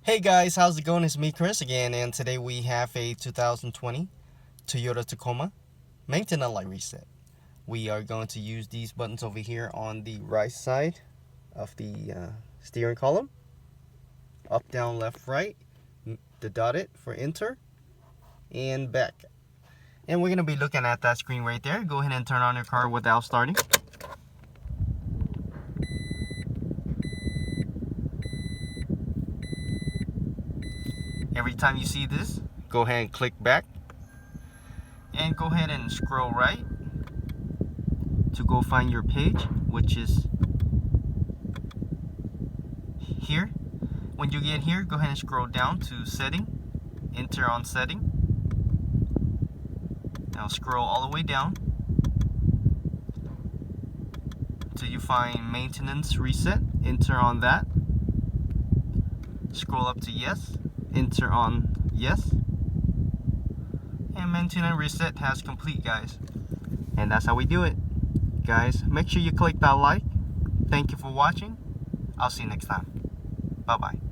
Hey guys, how's it going? It's me, Chris, again, and today we have a 2020 Toyota Tacoma maintenance light reset. We are going to use these buttons over here on the right side of the steering column. Up, down, left, right, the dotted for enter, and back. And we're going to be looking at that screen right there. Go ahead and turn on your car without starting. Every time you see this, go ahead and click back. And go ahead and scroll right to go find your page, which is here. When you get here, go ahead and scroll down to setting, enter on setting. Now scroll all the way down till you find maintenance reset, enter on that. Scroll up to yes, enter on yes. And maintenance reset has complete, guys. And that's how we do it, guys. Make sure you click that like. Thank you for watching. I'll see you next time. Bye bye.